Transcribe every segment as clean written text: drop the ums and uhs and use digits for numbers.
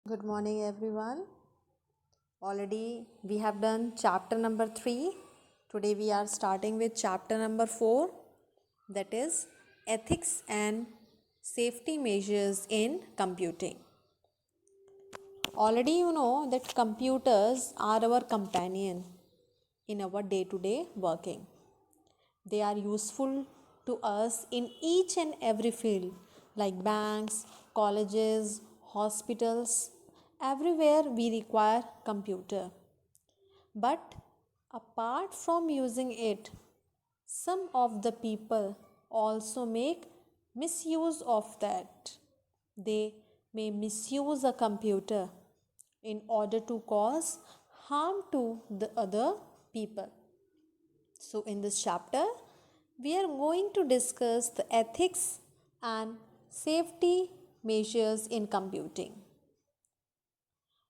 Good morning, everyone. Already we have done chapter number 3. Today we are starting with chapter number 4, that is ethics and safety measures in computing. Already you know that computers are our companion in our day to day working. They are useful to us in each and every field like banks, colleges, hospitals. Everywhere we require computer. But apart from using it, some of the people also make misuse of that. They may misuse a computer in order to cause harm to the other people. So, in this chapter, we are going to discuss the ethics and safety measures in computing.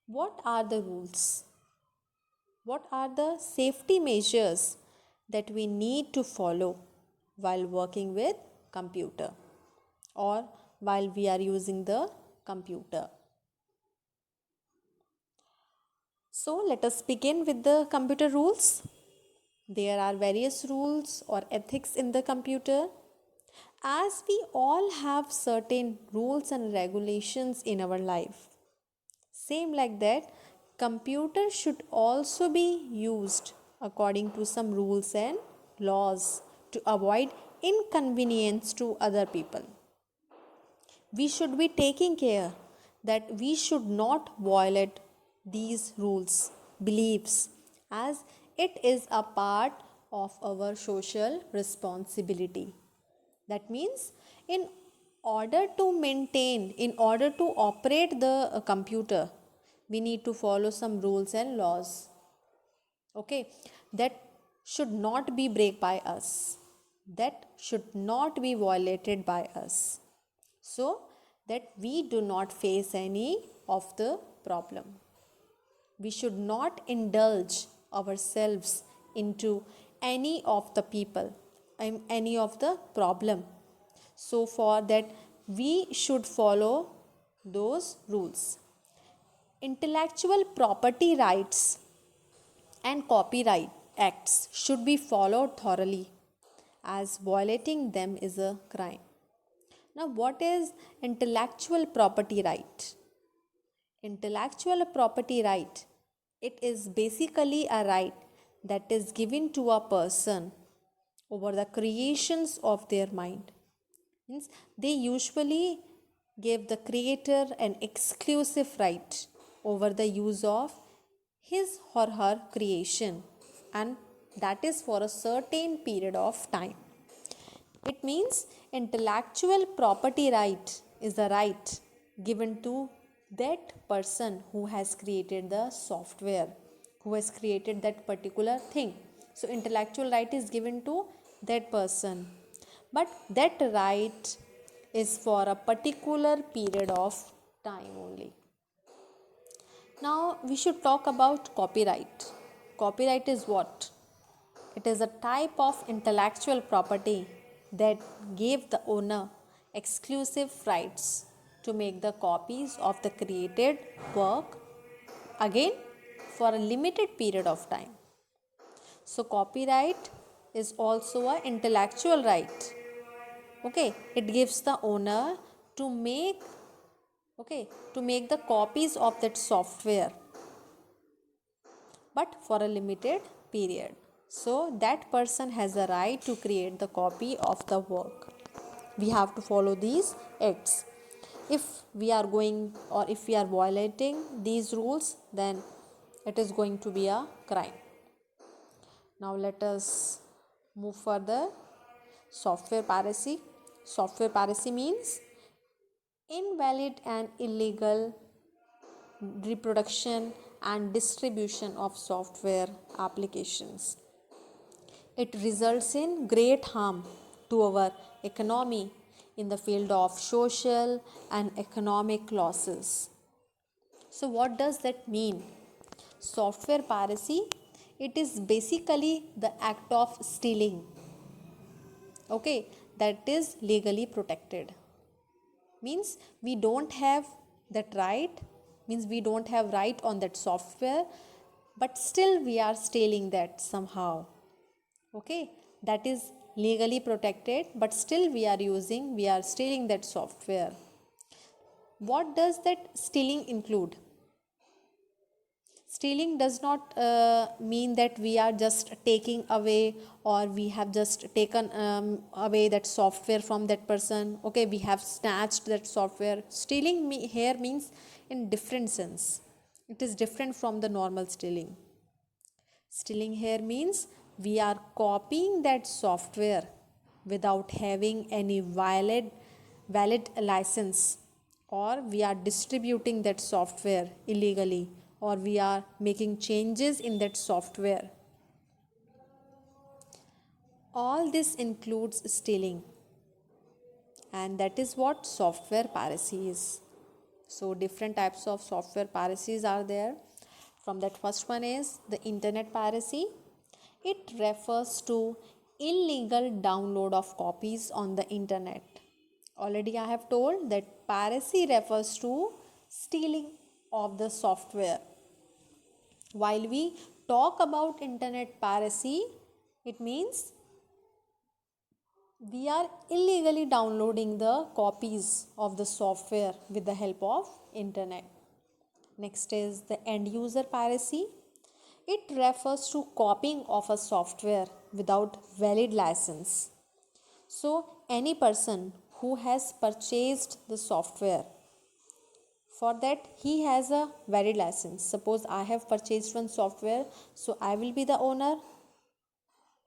What are the rules? What are the safety measures that we need to follow while working with computer or while we are using the computer? So, let us begin with the computer rules. There are various rules or ethics in the computer. As we all have certain rules and regulations in our life, same like that, computer should also be used according to some rules and laws to avoid inconvenience to other people. We should be taking care that we should not violate these rules, beliefs, as it is a part of our social responsibility. That means, in order to operate the computer, we need to follow some rules and laws. Okay, that should not be break by us. That should not be violated by us, so that we do not face any of the problem. We should not indulge ourselves into any of the people and any of the problem. So for that we should follow those rules. Intellectual property rights and copyright acts should be followed thoroughly, as violating them is a crime. Now, what is intellectual property right? Intellectual property right, it is basically a right that is given to a person over the creations of their mind. Means they usually give the creator an exclusive right over the use of his or her creation, and that is for a certain period of time. It means intellectual property right is the right given to that person who has created the software, who has created that particular thing. So, intellectual right is given to that person, but that right is for a particular period of time only. Now, we should talk about copyright. Copyright is what? It is a type of intellectual property that gave the owner exclusive rights to make the copies of the created work again for a limited period of time. So copyright is also an intellectual right. Okay, it gives the owner to make the copies of that software, but for a limited period. So that person has a right to create the copy of the work. We have to follow these acts. If we are going or if we are violating these rules, then it is going to be a crime. Now let us move further. Software piracy. Software piracy means invalid and illegal reproduction and distribution of software applications. It results in great harm to our economy in the field of social and economic losses. So, what does that mean? Software piracy, it is basically the act of stealing, okay, that is legally protected. Means we don't have that right means we don't have right on that software, but still we are stealing that somehow. Okay, that is legally protected, but still we are stealing that software. What does that stealing include? Stealing does not mean that we are just taking away, or we have just taken away that software from that person. Okay, we have snatched that software. Stealing here means in different sense. It is different from the normal stealing. Stealing here means we are copying that software without having any valid license, or we are distributing that software illegally, or we are making changes in that software. All this includes stealing, and that is what software piracy is. So different types of software piracies are there. From that, first one is the internet piracy. It refers to illegal download of copies on the internet. Already I have told that piracy refers to stealing of the software. While we talk about internet piracy, it means we are illegally downloading the copies of the software with the help of internet. Next is the end user piracy. It refers to copying of a software without valid license. So any person who has purchased the software, for that he has a valid license. Suppose I have purchased one software, so I will be the owner.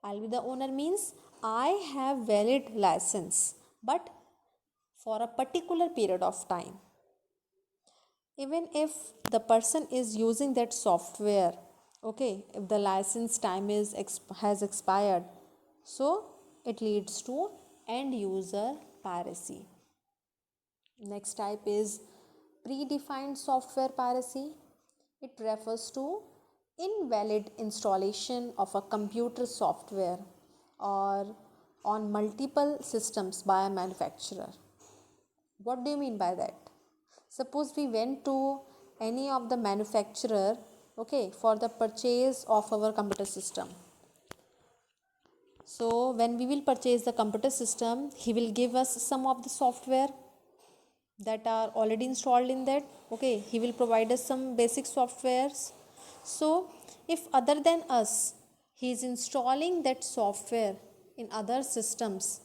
I'll be the owner means I have valid license, but for a particular period of time. Even if the person is using that software, okay, if the license time has expired, so it leads to end user piracy. Next type is predefined software piracy. It refers to invalid installation of a computer software or on multiple systems by a manufacturer. What do you mean by that? Suppose we went to any of the manufacturer, okay, for the purchase of our computer system. So when we will purchase the computer system, he will give us some of the software that are already installed in that. Okay, he will provide us some basic softwares. So if other than us, he is installing that software in other systems,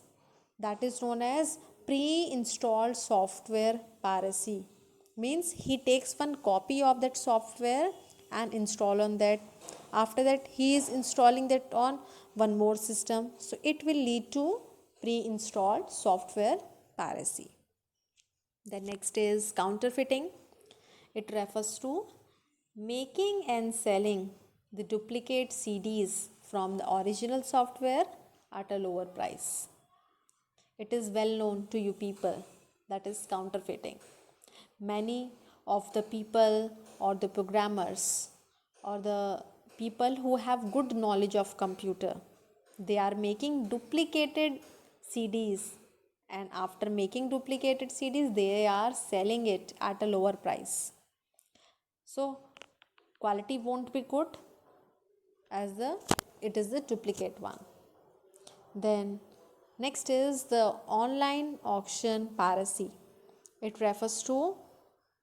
that is known as pre-installed software piracy. Means he takes one copy of that software and install on that. After that he is installing that on one more system, so it will lead to pre-installed software piracy. The next is counterfeiting. It refers to making and selling the duplicate CDs from the original software at a lower price. It is well known to you people, that is counterfeiting. Many of the people or the programmers or the people who have good knowledge of computer, they are making duplicated CDs, and after making duplicated CDs they are selling it at a lower price. So quality won't be good as it is the duplicate one. Then next is the online auction piracy. It refers to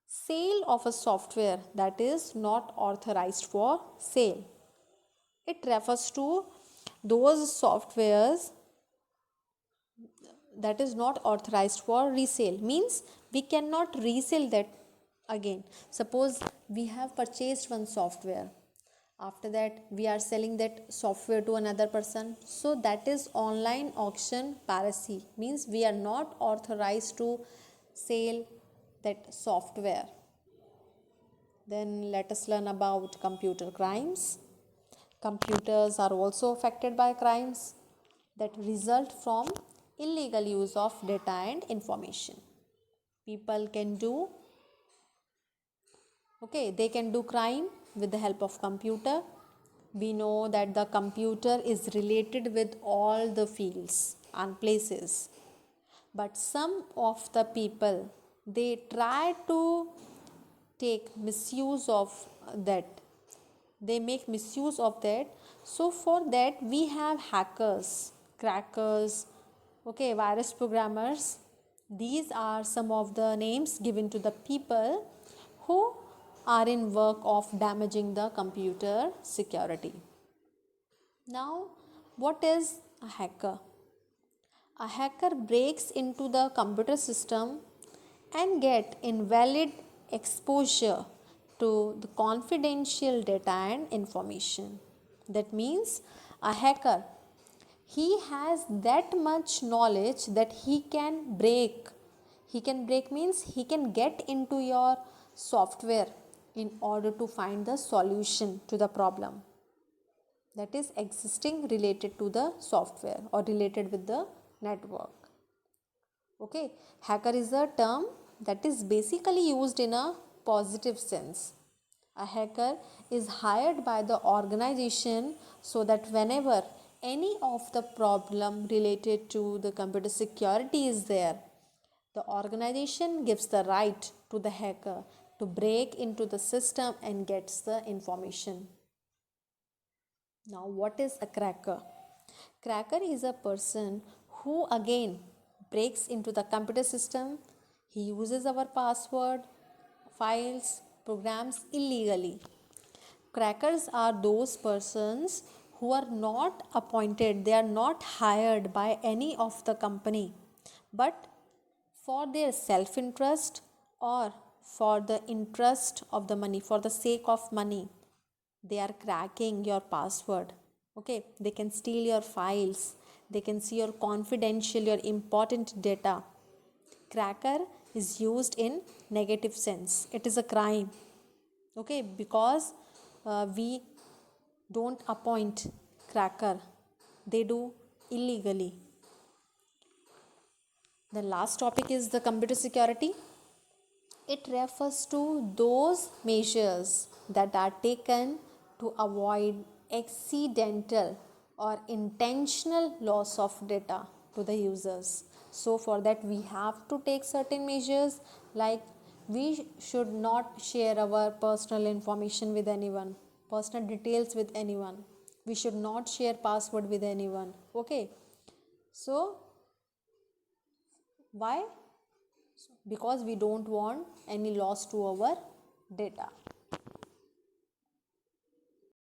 sale of a software that is not authorized for sale. It refers to those softwares that is not authorized for resale, means we cannot resell that again. Suppose we have purchased one software, after that we are selling that software to another person, so that is online auction piracy, means we are not authorized to sell that software. Then let us learn about computer crimes. Computers are also affected by crimes that result from illegal use of data and information. People can do, okay, they can do crime with the help of computer. We know that the computer is related with all the fields and places, but some of the people, they try to take misuse of that. They make misuse of that. So for that we have hackers, crackers, okay, virus programmers. These are some of the names given to the people who are in work of damaging the computer security. Now, what is a hacker? A hacker breaks into the computer system and get invalid exposure to the confidential data and information. That means a hacker, he has that much knowledge that he can break. He can break means he can get into your software in order to find the solution to the problem that is existing related to the software or related with the network. Okay, hacker is a term that is basically used in a positive sense. A hacker is hired by the organization so that whenever any of the problem related to the computer security is there, the organization gives the right to the hacker to break into the system and gets the information. Now, what is a cracker? Cracker is a person who again breaks into the computer system. He uses our password, files, programs illegally. Crackers are those persons who are not appointed, they are not hired by any of the company, but for their self interest or for the interest of the money, for the sake of money, they are cracking your password. Okay, they can steal your files, they can see your confidential, your important data. Cracker is used in negative sense, it is a crime. Okay, because we don't appoint cracker, they do illegally. The last topic is the computer security. It refers to those measures that are taken to avoid accidental or intentional loss of data to the users. So, for that, we have to take certain measures like we should not share our personal information with anyone, personal details with anyone. We should not share password with anyone. Okay. So, why? Because we don't want any loss to our data.